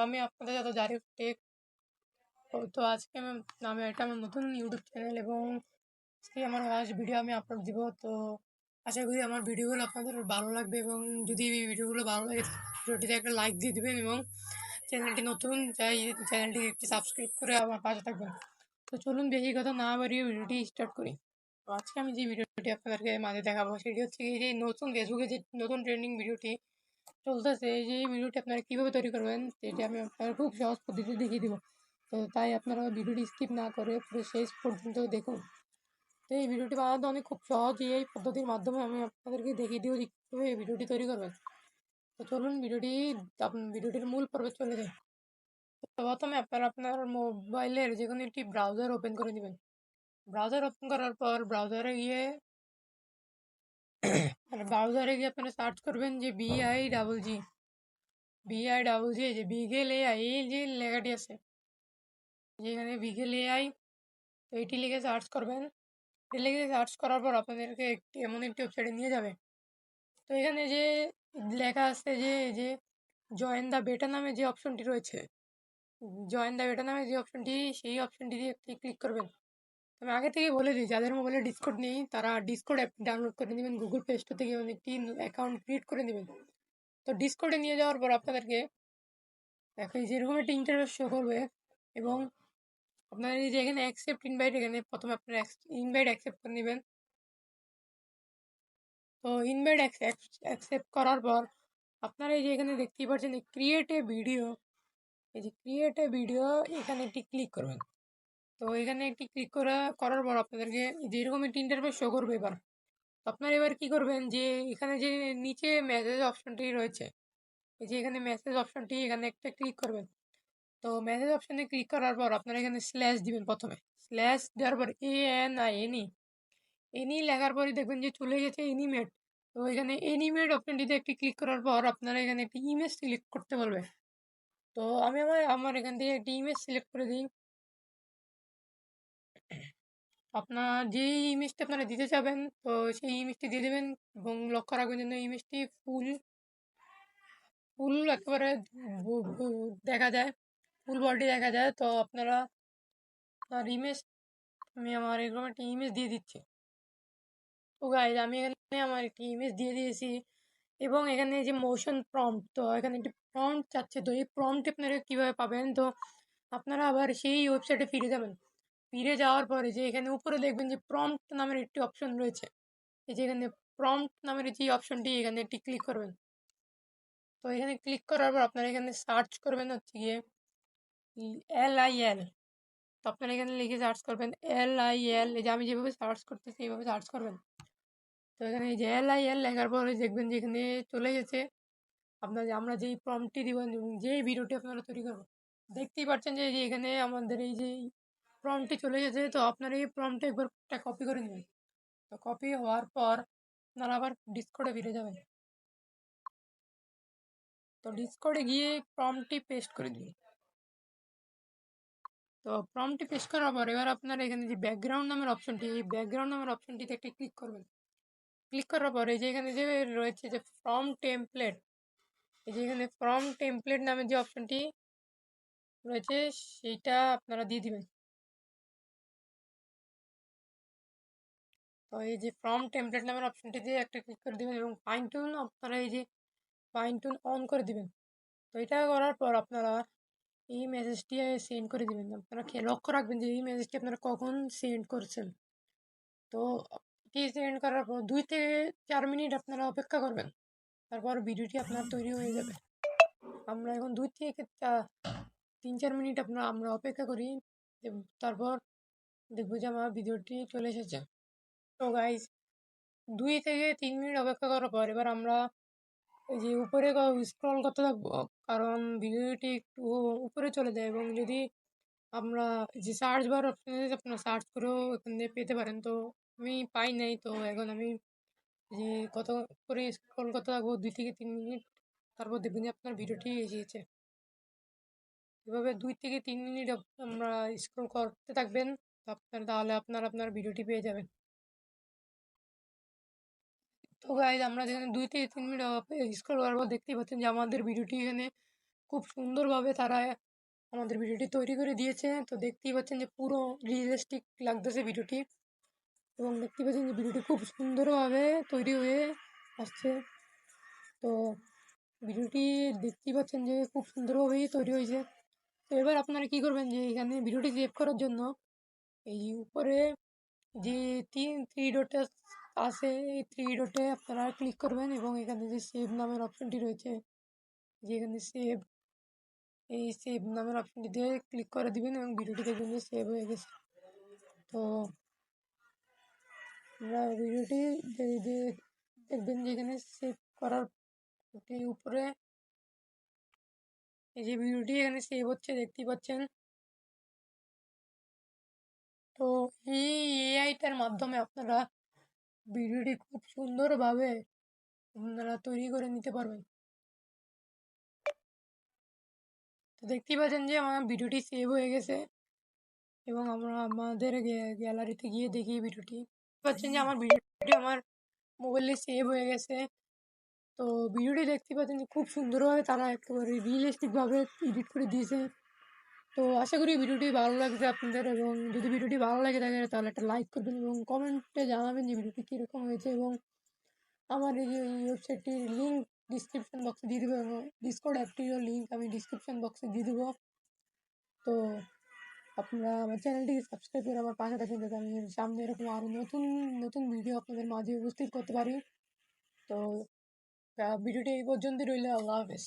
আমি আপনাদের সাথে জারি টেক। তো আজকে আমি এটা আমার নতুন ইউটিউব চ্যানেল এবং আজকে আমার ফার্স্ট ভিডিও আমি আপলোড দিব। তো আশা করি আমার ভিডিওগুলো আপনাদের ভালো লাগবে এবং যদি এই ভিডিওগুলো ভালো লাগে ভিডিওটিতে একটা লাইক দিয়ে দেবেন এবং চ্যানেলটি নতুন চাই চ্যানেলটি একটি সাবস্ক্রাইব করে আমার পাশে থাকবেন। তো চলুন বেশি কথা না বাড়িয়ে ভিডিওটি স্টার্ট করি। তো আজকে আমি যে ভিডিওটি আপনাদেরকে মাঝে দেখাবো সেটি হচ্ছে এই যে নতুন ফেসবুকে যে নতুন ট্রেন্ডিং ভিডিওটি চলতেছে, এই যে এই ভিডিওটি আপনারা কীভাবে তৈরি করবেন সেটি আমি আপনারা খুব সহজ পদ্ধতিতে দেখিয়ে দিব। তো তাই আপনারা ভিডিওটি স্কিপ না করে পুরো শেষ পর্যন্ত দেখুন। তো এই ভিডিওটি বানাতে অনেক খুব সহজ, এই পদ্ধতির মাধ্যমে আমি আপনাদেরকে দেখিয়ে দিব যে কীভাবে এই ভিডিওটি তৈরি করবেন। তো চলুন ভিডিওটির মূল পর্বে চলে যাই। তো প্রথমে আপনারা আপনার মোবাইলের যে কোনো একটি ব্রাউজার ওপেন করে নেবেন। ব্রাউজার ওপেন করার পর ব্রাউজারে গিয়ে আপনারা সার্চ করবেন যে BI যে বিগেল এআই, এই যে লেখাটি আছে যেখানে বিগেল এআই, তো এটি লিখে সার্চ করবেন। এটি লিখে সার্চ করার পর আপনাদেরকে এমন একটি ওয়েবসাইটে নিয়ে যাবে। তো এখানে যে লেখা আছে যে জয়েন দ্য বেটা নামে যে অপশনটি রয়েছে, সেই অপশনটি দিয়ে একটি ক্লিক করবেন। আমি আগে থেকে বলে দিই, যাদের মোবাইলে ডিসকর্ড নেই তারা ডিসকর্ড অ্যাপ ডাউনলোড করে নেবেন গুগল প্লে স্টোর থেকে এবং একটি অ্যাকাউন্ট ক্রিয়েট করে নেবেন। তো ডিসকর্ডে নিয়ে যাওয়ার পর আপনাদেরকে দেখো যেরকম একটা ইন্টারফেস শো করবে এবং আপনার এই যে এখানে অ্যাকসেপ্ট ইনভাইট, এখানে প্রথমে আপনার ইনভাইট অ্যাকসেপ্ট করে নেবেন। তো ইনভাইট অ্যাকসেপ্ট করার পর আপনারা এই যে এখানে দেখতেই পাচ্ছেন ক্রিয়েট এ ভিডিও, এই যে ক্রিয়েট এ ভিডিও এখানে একটি ক্লিক করবেন। তো এখানে একটি ক্লিক করার পর আপনাদেরকে যেরকম একটি ইন্টারফেস শো করবে। এবার আপনারা এবার কি করবেন যে এখানে যে নিচে মেসেজ অপশনটি রয়েছে, এই যে এখানে মেসেজ অপশনটি, এখানে একটা ক্লিক করবেন। তো মেসেজ অপশনে ক্লিক করার পর আপনারা এখানে স্ল্যাশ দিবেন। প্রথমে স্ল্যাশ দেওয়ার পর এনি লেখার পরই দেখবেন যে চলে গেছে এনিমেট। তো এখানে এনিমেট অপশনটিতে একটি ক্লিক করার পর আপনারা এখানে একটি ইমেজ সিলেক্ট করতে বলবে। তো আমি আমার এখান থেকে একটি ইমেজ সিলেক্ট করে দিই। আপনার যে ইমেজটা আপনারা দিতে চাবেন তো সেই ইমেজটি দিয়ে দেবেন এবং লক্ষ্য রাখবেন যেন ইমেজটি ফুল একেবারে দেখা যায়, ফুল বডি দেখা যায়। তো আপনারা আপনার ইমেজ, আমি আমার এরকম একটা ইমেজ দিয়ে দিচ্ছি। তো গাইজ আমি এখানে আমার একটি ইমেজ দিয়ে দিয়েছি এবং এখানে যে মোশন প্রম্পট, তো এখানে একটি প্রম্পট চাচ্ছে। তো এই প্রম্পট আপনারা কীভাবে পাবেন, তো আপনারা আবার সেই ওয়েবসাইটে ফিরে যাবেন। ফিরে যাওয়ার পরে যে এখানে উপরে দেখবেন যে প্রম্পট নামের একটি অপশন রয়েছে, এই যে এখানে প্রম্পট নামের যে অপশনটি, এখানে একটি ক্লিক করবেন। তো এখানে ক্লিক করার পর আপনারা এখানে সার্চ করবেন হচ্ছে গিয়ে LIL। তো আপনারা এখানে লিখে সার্চ করবেন LIL, এই যে আমি যেভাবে সার্চ করতেছি এইভাবে সার্চ করবেন। তো এখানে এই যে LIL লেখার পরে দেখবেন যে এখানে চলে গেছে আপনার আমরা যেই প্রম্পটটি দিবেন এবং যেই ভিডিওটি আপনারা তৈরি করবেন। দেখতেই পাচ্ছেন যে এখানে আমাদের এই যে প্রম্পটটি চলে গেছে। তো আপনারা এই প্রম্পটে একবার একটা কপি করে নেবেন। তো কপি হওয়ার পর আপনারা আবার ডিসকর্ডে ফিরে যাবেন। তো ডিসকর্ডে গিয়ে প্রম্পটটি পেস্ট করে দিন। তো প্রম্পটটি পেস্ট করার পর এবার আপনারা এখানে যে ব্যাকগ্রাউন্ড নামের অপশনটি, এই ব্যাকগ্রাউন্ড নামের অপশনটিতে একটা ক্লিক করবেন। ক্লিক করার পরে যে এখানে যে রয়েছে যে ফ্রম টেমপ্লেট, এই যে এখানে ফ্রম টেমপ্লেট নামের যে অপশনটি রয়েছে সেইটা আপনারা দিয়ে দিবেন। তো এই যে ফ্রম টেমপ্লেট নামের অপশনটি দিয়ে একটা ক্লিক করে দিবেন এবং ফাইন টুন আপনারা এই যে ফাইন টুন অন করে দিবেন। তো এটা করার পর আপনারা এই মেসেজটি সেন্ড করে দিবেন। আপনারা লক্ষ্য রাখবেন যে এই মেসেজটি আপনারা কখন সেন্ড করছেন। তো এটি সেন্ড করার পর 2 থেকে 4 মিনিট আপনারা অপেক্ষা করবেন, তারপর ভিডিওটি আপনার তৈরি হয়ে যাবে। আমরা এখন 2 থেকে 3-4 মিনিট আমরা অপেক্ষা করি, তারপর দেখবো যে আমার ভিডিওটি চলে এসেছে। তো গাইজ 2 থেকে 3 মিনিট অপেক্ষা করার পর এবার আমরা এই যে উপরে স্ক্রল করতে থাকবো, কারণ ভিডিওটি একটু উপরে চলে যায় এবং যদি আমরা যে সার্চ বার অপশানে আপনারা সার্চ করেও এখান থেকে পেতে পারেন। তো আমি পাই নাই, তো এখন আমি যে কত করে স্ক্রল করতে থাকবো 2 থেকে 3 মিনিট, তারপর দেখবেন যে আপনার ভিডিওটি এসেছে। এভাবে 2 থেকে 3 মিনিট আমরা স্ক্রল করতে থাকবেন, তাহলে আপনার ভিডিওটি পেয়ে যাবেন। তো গাইজ আমরা যেখানে 2 থেকে 3 মিনিট স্ক্রল করার পর দেখতেই পাচ্ছেন যে আমাদের ভিডিওটি এখানে খুব সুন্দরভাবে তারা আমাদের ভিডিওটি তৈরি করে দিয়েছে। তো দেখতেই পাচ্ছেন যে পুরো রিয়েলিস্টিক লাগতেছে ভিডিওটি, এবং দেখতেই পাচ্ছেন যে ভিডিওটি খুব সুন্দরভাবে তৈরি হয়ে আসছে। তো ভিডিওটি দেখতেই পাচ্ছেন যে খুব সুন্দরভাবেই তৈরি হয়েছে। তো এবার আপনারা কী করবেন, যে এখানে ভিডিওটি সেভ করার জন্য এই উপরে যে থ্রি ডট আছে, এই থ্রি ডটে আপনারা ক্লিক করবেন এবং এখানে যে সেভ নামের অপশনটি রয়েছে, যেখানে সেভ, এই সেভ নামের অপশনটিতে ক্লিক করে দিবেন এবং ভিডিওটি দেখবেন যে সেভ হয়ে গেছে। তো আমরা ভিডিওটি দেখবেন যে এখানে সেভ করার উপরে এই যে ভিডিওটি এখানে সেভ হচ্ছে দেখতেই পাচ্ছেন। তো এই এআইটার মাধ্যমে আপনারা ভিডিওটি খুব সুন্দরভাবে আপনারা তৈরি করে নিতে পারবেন। তো দেখতেই পাচ্ছেন যে আমার ভিডিওটি সেভ হয়ে গেছে এবং আমরা আমাদের গ্যালারিতে গিয়ে দেখি ভিডিওটি পাচ্ছেন যে আমার ভিডিওটি আমার মোবাইলে সেভ হয়ে গেছে। তো ভিডিওটি দেখতে পাচ্ছেন যে খুব সুন্দরভাবে তারা একেবারে রিয়েলিস্টিকভাবে এডিট করে দিয়েছে। তো আশা করি ভিডিওটি ভালো লাগছে আপনাদের, এবং যদি ভিডিওটি ভালো লাগে থাকে তাহলে একটা লাইক করবেন এবং কমেন্টে জানাবেন যে ভিডিওটি কীরকম হয়েছে। এবং আমার এই যে ওয়েবসাইটটির লিঙ্ক ডিসক্রিপশন বক্সে দিয়ে দেবো এবং ডিসকর্ড অ্যাপটিরও লিঙ্ক আমি ডিসক্রিপশন বক্সে দিয়ে দেবো। তো আপনারা আমার চ্যানেলটিকে সাবস্ক্রাইব করে আমার পাশে থাকবেন, যাতে আমি সামনে এরকম আরও নতুন নতুন ভিডিও আপনাদের মাঝে উপস্থিত করতে পারি। তো ভিডিওটি এই পর্যন্তই রইল। আল্লাহ হাফেজ।